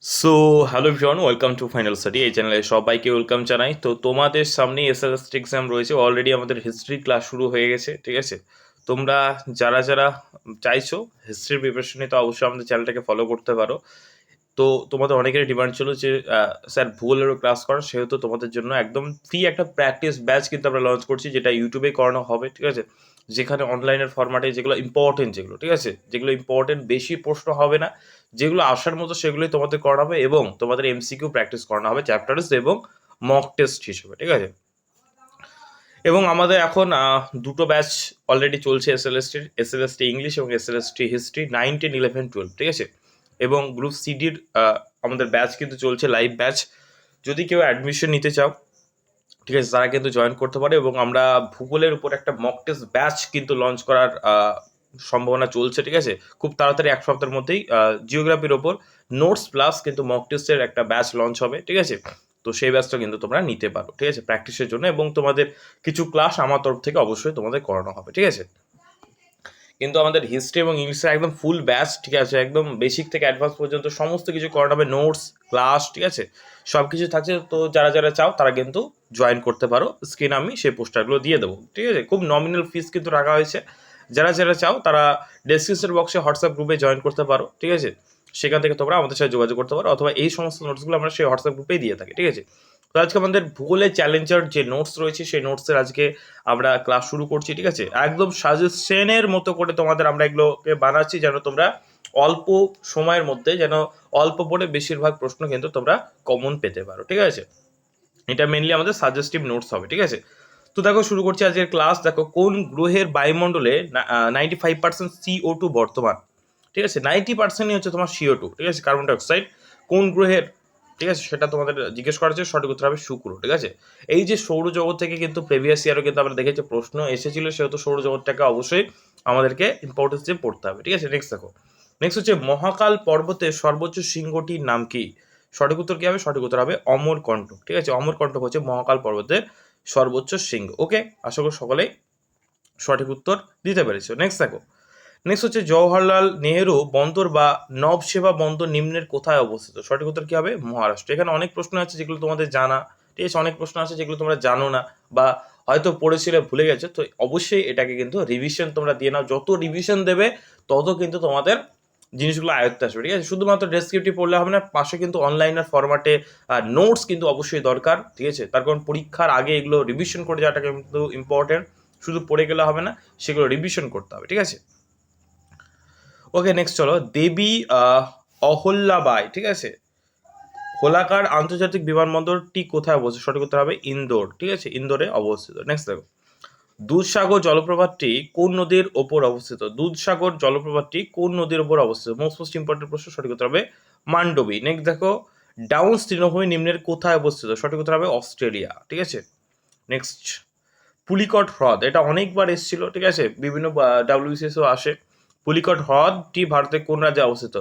So hello everyone, welcome to final study. এই চ্যানেলে সবাইকে ওয়েলকাম জানাই। তো তোমাদের সামনে এসএলএসটি এক্সাম রয়েছে, অলরেডি আমাদের হিস্ট্রি ক্লাস শুরু হয়ে গেছে, ঠিক আছে? তোমরা যারা যারা চাইছো হিস্ট্রির প্রিপারেশন নিতে, অবশ্যই আমাদের চ্যানেলটাকে ফলো করতে পারো। তো তোমাদের অনেকেরই ডিমান্ড ছিল যে স্যার ভূগোলেরও ক্লাস করার, সেহেতু তোমাদের জন্য একদম ফ্রি একটা প্র্যাকটিস ব্যাচ কিন্তু আমরা লঞ্চ করছি, যেটা ইউটিউবে করানো হবে, ঠিক আছে? যেখানে অনলাইনের ফরম্যাটে যেগুলো ইম্পর্টেন্ট, যেগুলো ঠিক আছে, যেগুলো ইম্পর্টেন্ট, বেশি প্রশ্ন হবে না, যেগুলো আসার মতো সেগুলোই তোমাদের করানো হবে, এবং তোমাদের এমসিকিউ প্র্যাকটিস করানো হবে চ্যাপ্টার্স এবং মক টেস্ট হিসেবে, ঠিক আছে? এবং আমাদের এখন দুটো ব্যাচ অলরেডি চলছে, এসএলএসটি ইংলিশ এবং এসএলএসটি হিস্ট্রি 9, 10, 11, 12, ঠিক আছে? এবং গ্রুপ সিডির আমাদের ব্যাচ কিন্তু চলছে, লাইভ ব্যাচ। যদি কেউ অ্যাডমিশন নিতে চাও, ঠিক আছে, তারা কিন্তু জয়েন করতে পারে। এবং আমরা ভূগোলের উপর একটা মক টেস্ট ব্যাচ কিন্তু লঞ্চ করার সম্ভাবনা চলছে, ঠিক আছে? খুব তাড়াতাড়ি, এক সপ্তাহের মধ্যেই জিওগ্রাফির ওপর নোটস প্লাস কিন্তু মক টেস্টের একটা ব্যাচ লঞ্চ হবে, ঠিক আছে? তো সেই ব্যাচটা কিন্তু তোমরা নিতে পারো, ঠিক আছে, প্র্যাকটিসের জন্য। এবং তোমাদের কিছু ক্লাস আমার তরফ থেকে অবশ্যই তোমাদের করানো হবে, ঠিক আছে? কিন্তু আমাদের হিস্ট্রি এবং ইংলিশের একদম ফুল ব্যাচ, ঠিক আছে, একদম বেসিক থেকে অ্যাডভান্স পর্যন্ত সমস্ত কিছু করানো হবে, নোটস, ক্লাস, ঠিক আছে, সব কিছু থাকছে। তো যারা যারা চাও তারা কিন্তু জয়েন করতে পারো। স্ক্রিনে আমি সেই পোস্টারগুলো দিয়ে দেবো, ঠিক আছে? খুব নমিনাল ফিস কিন্তু রাখা হয়েছে। যারা যারা চাও তারা ডেসক্রিপশন বক্সে হোয়াটসঅ্যাপ গ্রুপে জয়েন করতে পারো, ঠিক আছে? সেখান থেকে তোমরা আমাদের সাথে যোগাযোগ করতে পারো, অথবা এই সমস্ত নোটসগুলো আমরা সেই হোয়াটসঅ্যাপ গ্রুপেই দিয়ে থাকি, ঠিক আছে? তো আজকে আমাদের ভূগোলের চ্যালেঞ্জার যে নোটস রয়েছে, সেই নোটসের আজকে আমরা ক্লাস শুরু করছি, ঠিক আছে? একদম সাজেশনের মতো করে তোমাদের আমরা এগুলোকে বানাচ্ছি, যেন তোমরা অল্প সময়ের মধ্যে, যেন অল্প পড়ে বেশিরভাগ প্রশ্ন কিন্তু তোমরা কমন পেতে পারো, ঠিক আছে? এটা মেনলি আমাদের সাজেস্টিভ নোটস হবে, ঠিক আছে? তো দেখো, শুরু করছি আজকের ক্লাস। দেখো, কোন গ্রহের বায়ুমণ্ডলে 95% CO2 বর্তমান, ঠিক আছে? 90%ই হচ্ছে তোমার CO2, ঠিক আছে, কার্বন ডাইঅক্সাইড। কোন গ্রহের, ঠিক আছে, সেটা তোমাদের জিজ্ঞেস করা হচ্ছে। সঠিক উত্তর হবে শুক্র, ঠিক আছে? এই যে সৌরজগৎ থেকে কিন্তু প্রিভিয়াস ইয়ারও কিন্তু আমরা দেখেছি প্রশ্ন এসেছিল, সেহেতু সৌরজগৎটাকে অবশ্যই আমাদেরকে ইম্পর্টেন্স দিয়ে পড়তে হবে, ঠিক আছে? নেক্সট দেখো, নেক্সট হচ্ছে মহাকাল পর্বতের সর্বোচ্চ শৃঙ্গটির নাম কি? সঠিক উত্তর কি হবে? সঠিক উত্তর হবে অমরকণ্টক, ঠিক আছে? অমরকণ্টক হচ্ছে মহাকাল পর্বতের সর্বোচ্চ শৃঙ্গ। ওকে, আশা করি সকলেই সঠিক উত্তর দিতে পেরেছো। নেক্সট দেখো, নেক্সট হচ্ছে জওহরলাল নেহেরু বন্দর বা নবসেবা বন্দর নিম্নের কোথায় অবস্থিত? সঠিক উত্তর কি হবে? মহারাষ্ট্র। এখানে অনেক প্রশ্ন আছে যেগুলো তোমাদের জানা, ঠিক আছে, অনেক প্রশ্ন আছে যেগুলো তোমরা জানো না, বা হয়তো পড়েছিলে ভুলে গেছো। তো অবশ্যই এটাকে কিন্তু রিভিশন তোমরা দিয়ে নাও। যত রিভিশন দেবে তত কিন্তু তোমাদের জিনিসগুলো আয়ত্তে আসবে, ঠিক আছে? শুধুমাত্র ডেসক্রিপটিভ পড়লে হবে না, পাশে কিন্তু অনলাইনের ফরম্যাটে নোটস কিন্তু অবশ্যই দরকার, ঠিক আছে? তার কারণ পরীক্ষার আগে এগুলো রিভিশন করে যাওয়াটা কিন্তু ইম্পর্টেন্ট। শুধু পড়ে গেলে হবে না, সেগুলো রিভিশন করতে হবে, ঠিক আছে? ওকে, নেক্সট চলো, দেবী অহল্যাবাই, ঠিক আছে, হোলাকার আন্তর্জাতিক বিমানবন্দরটি কোথায় অবস্থিত? সঠিক উত্তর হবে ইন্দোর, ঠিক আছে, ইন্দোরে অবস্থিত। নেক্সট দেখো, দুধসাগর জলপ্রপাতটি কোন নদীর ওপর অবস্থিত? দুধসাগর জলপ্রপাতটি কোন নদীর ওপর অবস্থিত? মোস্ট ইম্পর্টেন্ট প্রশ্ন, সঠিক উত্তর হবে মান্ডবী। নেক্সট দেখো, ডাউন্স তৃণভূমি নিম্নের কোথায় অবস্থিত? সঠিক উত্তর হবে অস্ট্রেলিয়া, ঠিক আছে? নেক্সট, পুলিকট হ্রদ, এটা অনেকবার এসেছিল, ঠিক আছে, বিভিন্ন ডাব্লিউবিসিএসও আসে। পুলিকট হ্রদটি ভারতের কোন রাজ্যে অবস্থিত?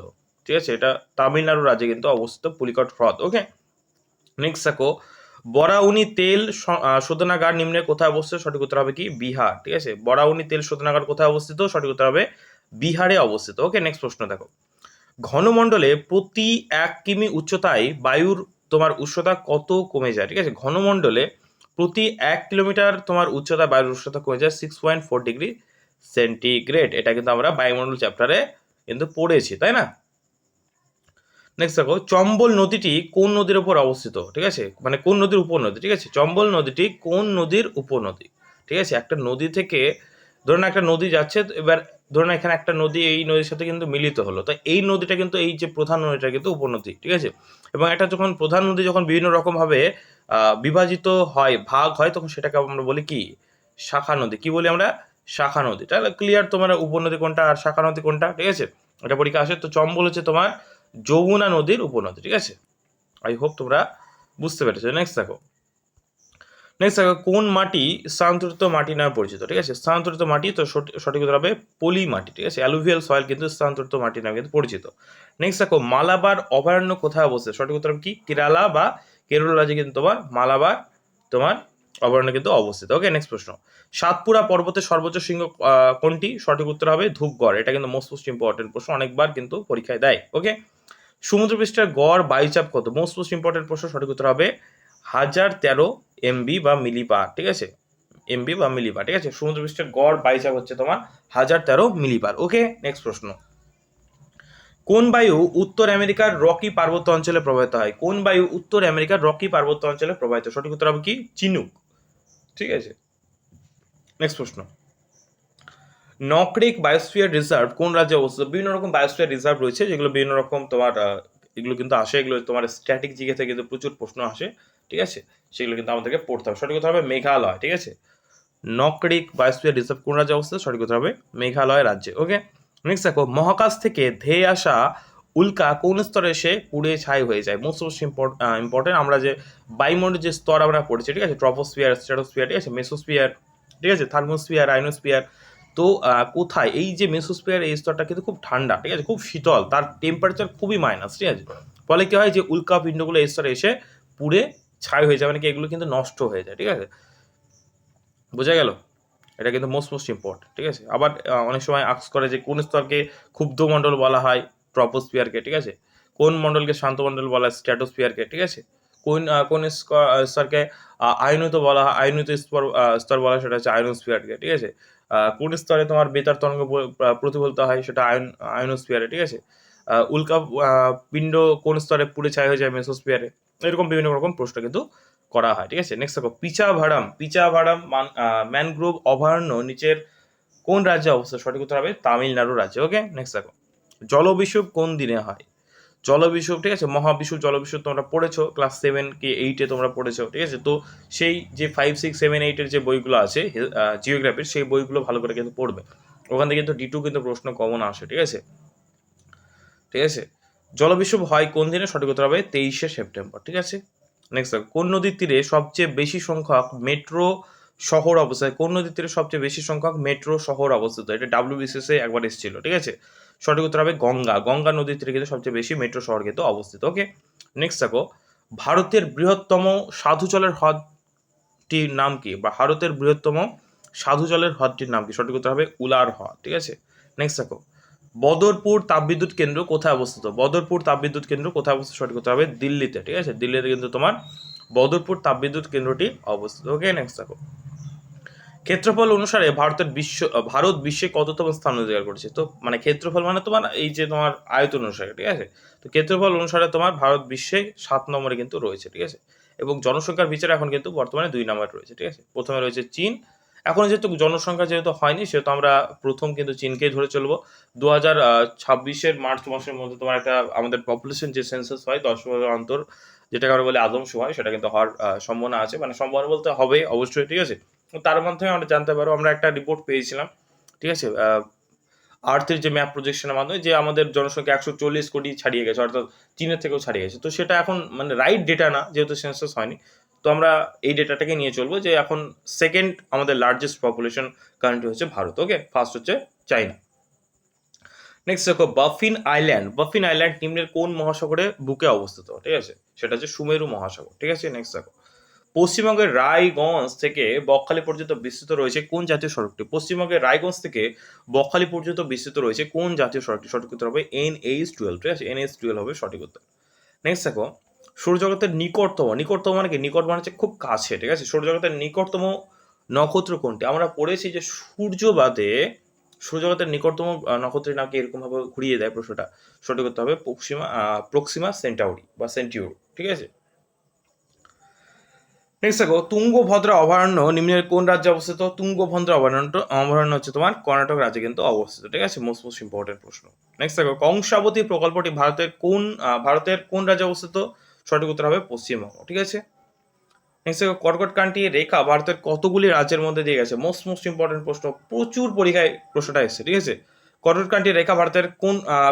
ঠিক আছে, এটা তামিলনাড়ু রাজ্যে কিন্তু অবস্থিত পুলিকট হ্রদ। ওকে, নেক্সট দেখো, বরাউনি তেল শোধনাগার নিম্নে কোথায় অবস্থিত? সঠিক উত্তর হবে কি? বিহার, ঠিক আছে? বরাউনি তেল শোধনাগার কোথায় অবস্থিত? সঠিক উত্তর হবে বিহারে অবস্থিত। ওকে, নেক্সট প্রশ্ন দেখো, ঘনমণ্ডলে প্রতি 1 কিমি উচ্চতায় বায়ুর তোমার উষ্ণতা কত কমে যায়? ঠিক আছে, ঘনমণ্ডলে প্রতি 1 কিলোমিটার তোমার উচ্চতায় বায়ুর উষ্ণতা কমে যায় 6.4 ডিগ্রি সেন্টিগ্রেড। এটা কিন্তু আমরা বায়ুমণ্ডল চ্যাপ্টারে কিন্তু পড়েছি, তাই না? নেক্সট দেখো, চম্বল নদীটি কোন নদীর উপর অবস্থিত? ঠিক আছে, মানে কোন নদীর উপনদী, ঠিক আছে? চম্বল নদীটি কোন নদীর উপনদী? ঠিক আছে, একটা নদী থেকে, ধরুন একটা নদী যাচ্ছে, এবার ধরুন এখানে একটা নদী এই নদীর সাথে কিন্তু মিলিত হলো, তো এই নদীটা কিন্তু, এই যে প্রধান নদীটা কিন্তু উপনদী, ঠিক আছে? এবং এটা যখন প্রধান নদী যখন বিভিন্ন রকম ভাবে বিভাজিত হয়, ভাগ হয়, তখন সেটাকে আমরা বলি কি? শাখা নদী। কি বলি আমরা? শাখা নদী। তাহলে ক্লিয়ার তোমার উপনদী কোনটা আর শাখা নদী কোনটা, ঠিক আছে? এটা পরীক্ষা আসে। তো চম্বল হচ্ছে তোমার যমুনা নদীর উপনদী, ঠিক আছে? আই হোপ তোমরা বুঝতে পেরেছো। নেক্সট দেখো, কোন মাটি স্থানান্তরিত মাটি নামে পরিচিত? ঠিক আছে, স্থানান্তরিত মাটি, তো সঠিক উত্তর হবে পলি মাটি, ঠিক আছে? অ্যালুভিয়াল সয়েল কিন্তু স্থানান্তরিত মাটি নামে কিন্তু পরিচিত। নেক্সট দেখো, মালাবার অভয়ারণ্য কোথায় অবস্থিত? সঠিক উত্তর কি? কেরালা বা কেরল রাজ্যে কিন্তু তোমার মালাবার তোমার অভয়ারণ্য কিন্তু অবস্থিত। ওকে, নেক্সট প্রশ্ন, সাতপুরা পর্বতের সর্বোচ্চ শৃঙ্গ কোনটি? সঠিক উত্তর হবে ধূপগড়। এটা কিন্তু মোস্ট ইম্পর্টেন্ট প্রশ্ন, অনেকবার কিন্তু পরীক্ষায় দেয়। ওকে, সমুদ্রপৃষ্ঠের গড় বায়ুচাপ কত? মোস্ট ইম্পর্টেন্ট প্রশ্ন, সঠিক উত্তর হবে 1013 MB বা মিলিবার, ঠিক আছে, MB বা মিলিবার, ঠিক আছে। সমুদ্রপৃষ্ঠের গড় বায়ুচাপ হচ্ছে তোমার 1013 মিলিবার। ওকে, নেক্সট প্রশ্ন, কোন বায়ু উত্তর আমেরিকার রকি পার্বত্য অঞ্চলে প্রবাহিত হয়? কোন বায়ু উত্তর আমেরিকার রকি পার্বত্য অঞ্চলে প্রবাহিত? সঠিক উত্তর হবে কি? চিনুক, ঠিক আছে। নেক্সট প্রশ্ন, নকরেক বায়োস্ফিয়ার রিজার্ভ কোন রাজ্যে অবস্থিত? বিভিন্ন রকম বায়োস্ফিয়ার রিজার্ভ রয়েছে, যেগুলো বিভিন্ন রকম তোমার এগুলো কিন্তু আসে, এগুলো তোমার স্ট্যাটিক জিকে থেকে কিন্তু প্রচুর প্রশ্ন আসে, ঠিক আছে, সেগুলো কিন্তু আমাদেরকে পড়তে হবে। সঠিক উত্তর হবে মেঘালয়, ঠিক আছে। নকরেক বায়োস্ফিয়ার রিজার্ভ কোন রাজ্যে অবস্থিত? সঠিক উত্তর হবে মেঘালয় রাজ্যে। ওকে, নেক্সট দেখো, মহাকাশ থেকে ধেয়ে আসা উল্কা কোন স্তরে এসে পুড়ে ছাই হয়ে যায়? মোস্ট ইম্পর্টেন্ট, আমরা যে বায়ুমণ্ডলের যে স্তর আমরা পড়েছি, ঠিক আছে, ট্রপোস্ফিয়ার, স্ট্র্যাটোস্ফিয়ার, ঠিক আছে, মেসোস্ফিয়ার, ঠিক আছে, থার্মোস্ফিয়ার, আইনোস্ফিয়ার, তো কোথায় এই যে মেসোস্ফিয়ার এই স্তরটা কিন্তু খুব ঠান্ডা, ঠিক আছে, খুব শীতল, তার টেম্পারেচার খুবই মাইনাস, ঠিক আছে, ফলে কি হয় যে উল্কা পিণ্ডগুলো এই স্তরে এসে পুড়ে ছাই হয়ে যায়, মানে কি এগুলো কিন্তু নষ্ট হয়ে যায়, ঠিক আছে, বোঝা গেল? এটা কিন্তু মোস্ট ইম্পর্টেন্ট, ঠিক আছে। আবার অনেক সময় আক্স করে যে কোন স্তরকে ক্ষুব্ধ মণ্ডল বলা হয়? ট্রপোস্ফিয়ারকে, ঠিক আছে। কোন মণ্ডলকে শান্ত মণ্ডল বলা হয়? স্ট্র্যাটোস্ফিয়ারকে, ঠিক আছে। কোন স্তরকে আয়নিত বলা হয়? আয়নিত স্তর বলা হয়, সেটা হচ্ছে আয়নোস্ফিয়ারকে, ঠিক আছে। কোন স্তরে তোমার বেতার তরঙ্গ প্রতিফলিত হয়? সেটা আয়নোস্ফিয়ারে, ঠিক আছে। উল্কা পিণ্ড কোন স্তরে পুড়ে ছাই হয়ে যায়? মেসোস্ফিয়ারে। এরকম বিভিন্ন রকম প্রশ্ন কিন্তু করা হয়, ঠিক আছে। নেক্সট দেখো, পিচাভাড়াম ম্যানগ্রোভ অভয়ারণ্য নিচের কোন রাজ্যে অবস্থিত? সঠিক উত্তর হবে তামিলনাড়ু রাজ্যে। ওকে, নেক্সট দেখো, জলবিষুব কোন দিনে হয়? জলবিষুব, ঠিক আছে, মহাবিষুব জলবিষুব তোমরা পড়েছো ক্লাস 7 কি 8-এ তোমরা পড়েছো, ঠিক আছে। তো সেই যে 5, 6, 7, 8-এর যে বইগুলো আছে জিওগ্রাফির, সেই বইগুলো ভালো করে কিন্তু পড়বে, ওখান থেকে কিন্তু D2 কিন্তু প্রশ্ন কমন আসে, ঠিক আছে, ঠিক আছে। জলবিষুব হয় কোন দিনে? সঠিক উত্তর হবে 23শে সেপ্টেম্বর, ঠিক আছে। নেক্সট কোন নদীর তীরে সবচেয়ে বেশি সংখ্যক মেট্রো শহর অবস্থিত? কোন নদীর তীরে সবচেয়ে বেশি সংখ্যক মেট্রো শহর অবস্থিত? এটা WBCS একবার এসেছিল, ঠিক আছে। সঠিক উত্তর হবে গঙ্গা নদীর তীরে কিন্তু সবচেয়ে বেশি মেট্রো শহর কিন্তু অবস্থিত। ওকে, নেক্সট দেখো, ভারতের বৃহত্তম সাধু জলের হ্রদটির নাম কি? বা ভারতের বৃহত্তম সাধু জলের হ্রদটির নাম কি? সঠিক উত্তর হবে উলার হ্রদ, ঠিক আছে। নেক্সট দেখো, বদরপুর তাপবিদ্যুৎ কেন্দ্র কোথায় অবস্থিত? বদরপুর তাপবিদ্যুৎ কেন্দ্র কোথায় অবস্থিত? সঠিক উত্তর হবে দিল্লিতে, ঠিক আছে, দিল্লিতে কিন্তু তোমার বদরপুর তাপবিদ্যুৎ কেন্দ্রটি অবস্থিত। ওকে, নেক্সট দেখো, ক্ষেত্রফল অনুসারে ভারত বিশ্বে কততম স্থান অধিকার করেছে? তো মানে ক্ষেত্রফল মানে তোমার এই যে তোমার আয়তন অনুসারে, ঠিক আছে, তো ক্ষেত্রফল অনুসারে তোমার ভারত বিশ্বে 7 নম্বরে কিন্তু রয়েছে, ঠিক আছে, এবং জনসংখ্যার বিচারে এখন কিন্তু বর্তমানে 2 নম্বরে রয়েছে, ঠিক আছে। প্রথমে রয়েছে চীন, এখন যেহেতু জনসংখ্যা যেহেতু হয়নি, সেহেতু আমরা প্রথম কিন্তু চীনকেই ধরে চলবো। 2026-এর মার্চ মাসের মধ্যে তোমার একটা আমাদের পপুলেশন যে সেন্সাস হয় 10 বছর অন্তর, যেটাকে আমরা বলি আদমশুমারি, সেটা কিন্তু হওয়ার সম্ভাবনা আছে, মানে সম্ভাবনা বলতে হবে অবশ্যই, ঠিক আছে। তার মাধ্যমে আমরা জানতে পারবো, আমরা একটা রিপোর্ট পেয়েছিলাম, ঠিক আছে, আর্থের যে ম্যাপ প্রজেকশনের মাধ্যমে, যে আমাদের জনসংখ্যা 140 কোটি ছাড়িয়ে গেছে, অর্থাৎ চীনের থেকেও ছাড়িয়ে গেছে। তো সেটা এখন মানে রাইট ডেটা না, যেহেতু সেন্সাস হয়নি, তো আমরা এই ডেটাটাকে নিয়ে চলবো যে এখন সেকেন্ড আমাদের লার্জেস্ট পপুলেশন কান্ট্রি হচ্ছে ভারত। ওকে, ফার্স্ট হচ্ছে চাইনা। নেক্সট দেখো, বাফিন আইল্যান্ড নিম্নের কোন মহাসাগরে বুকে অবস্থিত? ঠিক আছে, সেটা হচ্ছে সুমেরু মহাসাগর, ঠিক আছে। নেক্সট দেখো, পশ্চিমবঙ্গের রায়গঞ্জ থেকে বকখালি পর্যন্ত বিস্তৃত রয়েছে কোন জাতীয় সড়কটি? পশ্চিমবঙ্গের রায়গঞ্জ থেকে বকখালি পর্যন্ত বিস্তৃত রয়েছে কোন জাতীয় সড়কটি? সঠিক উত্তর হবে NH12, ঠিক আছে, NH12 হবে সঠিক উত্তর। নেক্সট দেখো, সৌরজগতের নিকটতম মানে কি? নিকট মানে হচ্ছে খুব কাছে, ঠিক আছে। সৌরজগতের নিকটতম নক্ষত্র কোনটি? আমরা পড়েছি যে সূর্য বাদে সৌরজগতের নিকটতম নক্ষত্রের নামকে এরকম ভাবে ঘুরিয়ে দেয় প্রশ্নটা। সঠিক উত্তর হবে প্রক্সিমা সেন্টাউরি বা সেন্টিউর, ঠিক আছে। নেক্সট দেখো, তুঙ্গভদ্রা অভয়ারণ্য নিম্নের কোন রাজ্যে অবস্থিত? তুঙ্গভদ্রা অভয়ারণ্য হচ্ছে তোমার কর্ণাটক রাজ্যে কিন্তু অবস্থিত, ঠিক আছে। মোস্ট ইম্পর্টেন্ট প্রশ্ন। নেক্সট দেখো, কংসাবতী প্রকল্পটি ভারতের কোন রাজ্যে অবস্থিত? সঠিক উত্তর হবে পশ্চিমবঙ্গ, ঠিক আছে। নেক্সট দেখো, কর্কটক্রান্তি রেখা ভারতের কতগুলি রাজ্যের মধ্যে দিয়ে গেছে? মোস্ট ইম্পর্টেন্ট প্রশ্ন, প্রচুর পরীক্ষায় প্রশ্নটা এসেছে, ঠিক আছে। কর্কটক্রান্তি রেখা ভারতের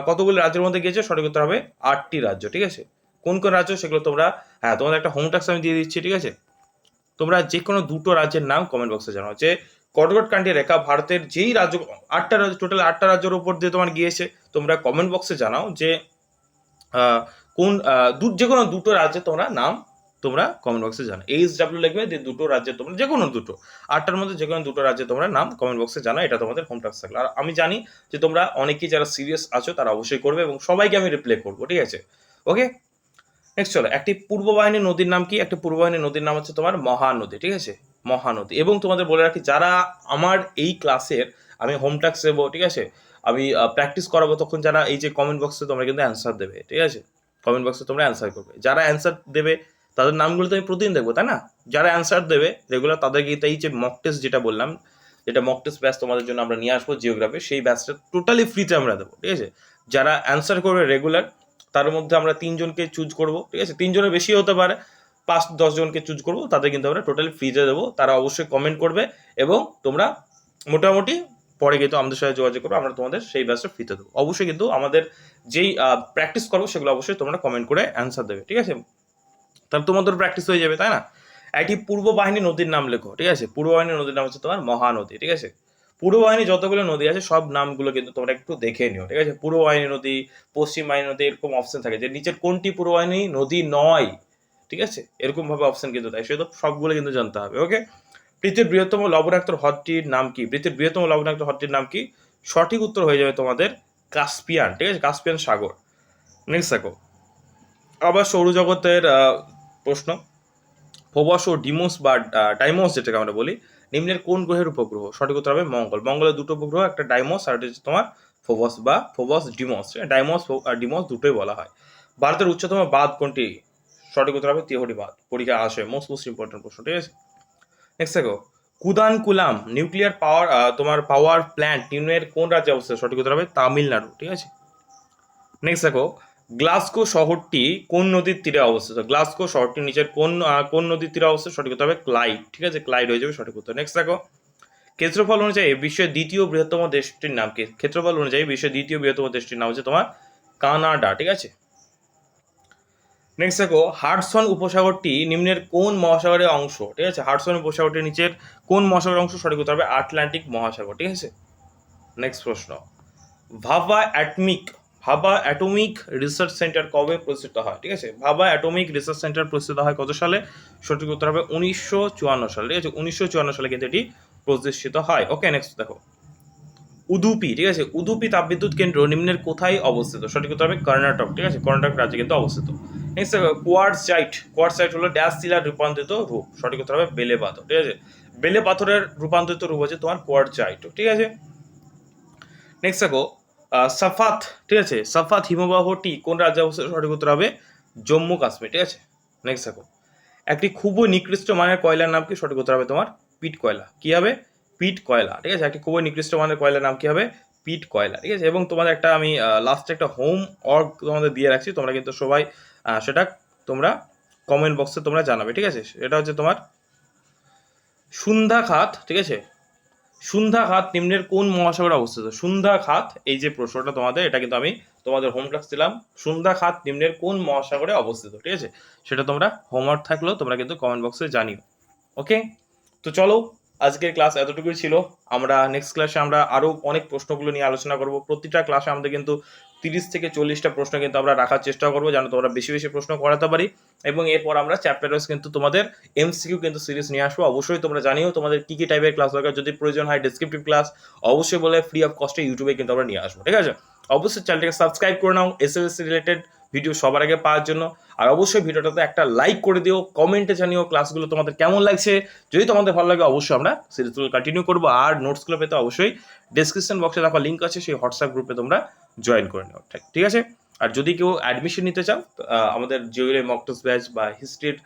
কতগুলি রাজ্যের মধ্যে গিয়েছে? সঠিক উত্তর হবে 8টি রাজ্য, ঠিক আছে। কোন কোন রাজ্য সেগুলো তোমরা, হ্যাঁ, তোমাদের একটা হোম টাস্ক আমি দিয়ে দিচ্ছি, ঠিক আছে। তোমরা যে কোনো দুটো রাজ্যের নাম কমেন্ট বক্সে জানাও, যে কর্কটক্রান্তি রেখা ভারতের যেই রাজ্য, 8টা রাজ্য, টোটাল 8টা রাজ্যের উপর দিয়ে তোমার গিয়েছে, তোমরা কমেন্ট বক্সে জানাও যে কোন যে কোনো দুটো রাজ্যে তোমরা নাম তোমরা কমেন্ট বক্সে জানো। HW লিখবে, যে দুটো রাজ্যে তোমরা যে কোনো দুটো 8টার মধ্যে যে কোনো দুটো রাজ্যে তোমরা নাম কমেন্ট বক্সে জানা, এটা তোমাদের হোম টাস্ক থাকলো। আর আমি জানি যে তোমরা অনেকেই যারা সিরিয়াস আছো তারা অবশ্যই করবে এবং সবাইকে আমি রিপ্লাই করবো, ঠিক আছে? ওকে, নেক্সট চলো, একটি পূর্ববাহিনী নদীর নাম কি? একটি পূর্ববাহিনী নদীর নাম হচ্ছে তোমার মহানদী, ঠিক আছে? মহানদী। এবং তোমাদের বলে রাখি, যারা আমার এই ক্লাসের আমি হোম টাস্ক দেবো, ঠিক আছে, আমি প্র্যাকটিস করাবো, তখন যারা এই যে কমেন্ট বক্সে তোমরা কিন্তু অ্যান্সার দেবে, ঠিক আছে? কমেন্ট বক্সে তোমরা অ্যান্সার করবে, যারা অ্যান্সার দেবে তাদের নামগুলো তো আমি প্রতিদিন দেখবো, তাই না? যারা অ্যান্সার দেবে রেগুলার তাদেরকে এই যে মক টেস্ট যেটা বললাম, যেটা মক টেস্ট ব্যাচ তোমাদের জন্য আমরা নিয়ে আসবো জিওগ্রাফি, সেই ব্যাচটা টোটালি ফ্রিতে আমরা দেবো, ঠিক আছে? যারা অ্যান্সার করবে রেগুলার, তার মধ্যে আমরা 3জনকে চুজ করবো, ঠিক আছে? 3জনের বেশি হতে পারে, 5-10 জনকে চুজ করবো, তাদের কিন্তু আমরা টোটালি ফ্রিতে দেবো। তারা অবশ্যই কমেন্ট করবে এবং তোমরা মোটামুটি পরে কিন্তু আমাদের সাথে যোগাযোগ করো, আমরা তোমাদের সেই ব্যাচটা ফ্রিতে দেবো। অবশ্যই কিন্তু আমাদের যেই প্র্যাকটিস করবো সেগুলো অবশ্যই তোমরা কমেন্ট করে অ্যান্সার দেবে, ঠিক আছে? তাহলে তোমাদের প্র্যাকটিস হয়ে যাবে, তাই না? একটি পূর্ব বাহিনী নদীর নাম লেখো, ঠিক আছে? পূর্ব বাহিনী নদীর নাম হচ্ছে তোমার মহানদী, ঠিক আছে? পূর্ব বাহিনী যতগুলো নদী আছে সব নামগুলো কিন্তু তোমরা একটু দেখে নিও, ঠিক আছে? পূর্ব বাহিনী নদী, পশ্চিম বাহিনী নদী, এরকম অপশন থাকে যে নিচের কোনটি পূর্ব বাহিনী নদী নয়, ঠিক আছে? এরকম ভাবে অপশন কিন্তু দেয়, সেটা সবগুলো কিন্তু জানতে হবে। ওকে, পৃথিবীর বৃহত্তম লবণাক্ত হ্রদটির নাম কি? পৃথিবীর বৃহত্তম লবণাক্ত হ্রদটির নাম কি? সঠিক উত্তর হয়ে যাবে তোমাদের কাস্পিয়ান, ঠিক আছে? কাস্পিয়ান সাগর। নেক্সট দেখো, আবার সৌরজগতের প্রশ্ন, ফোবস ও ডিমোস বা ডাইমোস যেটাকে আমরা বলি, নিম্নের কোন গ্রহের উপগ্রহ? সঠিক উত্তর হবে মঙ্গল। মঙ্গলের দুটো উপগ্রহ, একটা ডাইমোস আর একটা হচ্ছে তোমার ফোবস বা ফোবস ডিমোস। ডাইমোস আর ডিমোস দুটোই বলা হয়। ভারতের উচ্চতম বাঁধ কোনটি? সঠিক উত্তর হবে তিহরি বাঁধ। পরীক্ষা আসে, মোস্ট ইম্পর্টেন্ট প্রশ্ন, ঠিক আছে? নেক্সট দেখো, কুদানকুলাম নিউক্লিয়ার পাওয়ার তোমার পাওয়ার প্ল্যান্ট নিম্নের কোন রাজ্যে অবস্থিত? সঠিক উত্তর হবে তামিলনাড়ু, ঠিক আছে? নেক্সট দেখো, গ্লাসগো শহরটি কোন নদীর তীরে অবস্থিত? গ্লাসগো শহরটি নিচের কোন নদীর তীরে অবস্থিত? সঠিক উত্তর হবে ক্লাইড, ঠিক আছে? ক্লাইড হয়ে যাবে সঠিক উত্তর। নেক্সট দেখো, ক্ষেত্রফল অনুযায়ী বিশ্বের দ্বিতীয় বৃহত্তম দেশটির নাম কি? ক্ষেত্রফল অনুযায়ী বিশ্বের দ্বিতীয় বৃহত্তম দেশটির নাম হচ্ছে তোমার কানাডা, ঠিক আছে? নেক্সট দেখো, হাডসন উপসাগরটি নিম্নের কোন মহাসাগরের অংশ? ঠিক আছে? হাডসন উপসাগরটি নিচের কোন মহাসাগরের অংশ? সঠিক উত্তর হবে আটলান্টিক মহাসাগর, ঠিক আছে? নেক্সট প্রশ্ন, ভাবা অ্যাটমিক রিসার্চ সেন্টার কবে প্রতিষ্ঠিত হয়? ঠিক আছে? ভাবা অ্যাটমিক রিসার্চ সেন্টার প্রতিষ্ঠিত হয় কত সালে? সঠিক উত্তর হবে 1954 সালে, ঠিক আছে? 1954 সালে কিন্তু এটি প্রতিষ্ঠিত হয়। ওকে, নেক্সট দেখো, উদুপি, ঠিক আছে? উদুপি তাপবিদ্যুৎ কেন্দ্র নিম্নের কোথায় অবস্থিত? সঠিক উত্তর হবে কর্ণাটক, ঠিক আছে? কর্ণাটক রাজ্যে কিন্তু অবস্থিত। নেক্সট দেখো, কোয়ার্টজাইট হলো ড্যাশ শিলার রূপান্তরিত রূপ। সঠিক উত্তর হবে বেলে পাথর, ঠিক আছে? বেলে পাথরের রূপান্তরিত রূপ হচ্ছে তোমার কোয়ার্টজাইট, ঠিক আছে? নেক্সট দেখো, সাফাত, ঠিক আছে? সাফাত হিমবাহটি কোন রাজ্যে অবস্থিত? সঠিক উত্তর হবে জম্মু কাশ্মীর, ঠিক আছে? নেক্সট দেখো, একটি খুবই নিকৃষ্ট মানের কয়লার নাম কি? সঠিক উত্তর হবে তোমার পিট কয়লা। কি হবে? পিট কয়লা, ঠিক আছে? একটি খুবই নিকৃষ্ট মানের কয়লার নাম কি হবে? পিট কয়লা, ঠিক আছে? এবং তোমাদের একটা আমি লাস্টে একটা হোম ওয়ার্ক তোমাদের দিয়ে রাখছি, তোমরা কিন্তু সবাই সেটা তোমরা কমেন্ট বক্সে তোমরা জানাবে, ঠিক আছে? এটা হচ্ছে তোমার সন্ধ্যা খাত, ঠিক আছে? সন্ধ্যা খাত নিম্নের কোন মহাসাগরে অবস্থিত? সন্ধ্যা খাত, এই যে প্রশ্নটা তোমাদের, এটা কিন্তু আমি তোমাদের হোম ক্লাস দিলাম। সন্ধ্যা খাত নিম্নের কোন মহাসাগরে অবস্থিত, ঠিক আছে? সেটা তোমরা হোমওয়ার্ক থাকলেও তোমরা কিন্তু কমেন্ট বক্সে জানিও। ওকে, তো চলো, আজকের ক্লাস এতটুকুই ছিল। আমরা নেক্সট ক্লাসে আমরা আরও অনেক প্রশ্নগুলো নিয়ে আলোচনা করব। প্রতিটা ক্লাসে আমাদের কিন্তু 30 থেকে 40টা প্রশ্ন কিন্তু আমরা রাখার চেষ্টা করবো, যেন তোমরা বেশি বেশি প্রশ্ন করাতে পারি। এবং এরপর আমরা চ্যাপ্টার ওয়াইজ কিন্তু তোমাদের এমসিকিউ কিন্তু সিরিজ নিয়ে আসবো। অবশ্যই তোমরা জানিও তোমাদের কী কী টাইপের ক্লাস দরকার। যদি প্রয়োজন হয় ডেসক্রিপটিভ ক্লাস অবশ্যই বলে ফ্রি অফ কস্টে ইউটিউবে কিন্তু আমরা নিয়ে আসবো, ঠিক আছে? অবশ্যই চ্যানেলটাকে সাবস্ক্রাইব করে নাও এসএসসি রিলেটেড ভিডিও সবার আগে পাওয়ার জন্য। আর অবশ্যই ভিডিওটাতে একটা লাইক করে দিও, কমেন্টে জানিও ক্লাসগুলো তোমাদের কেমন লাগছে। যদি তোমাদের ভালো লাগে অবশ্যই আমরা সিরিজগুলো কন্টিনিউ করবো। আর নোটসগুলো পেতে অবশ্যই ডেসক্রিপশন বক্সে রাখা লিঙ্ক আছে, সেই হোয়াটসঅ্যাপ গ্রুপে তোমরা জয়েন করে নিও, ঠিক আছে? আর যদি কেউ অ্যাডমিশন নিতে চাও, আমাদের জিওগ্রাফি মক টেস্ট ব্যাচ বা হিস্ট্রির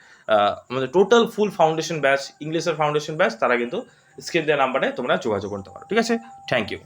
আমাদের টোটাল ফুল ফাউন্ডেশন ব্যাচ, ইংলিশের ফাউন্ডেশন ব্যাচ, তারা কিন্তু স্ক্রিন দেওয়া নাম্বারে তোমরা যোগাযোগ করতে পারো, ঠিক আছে? Thank you.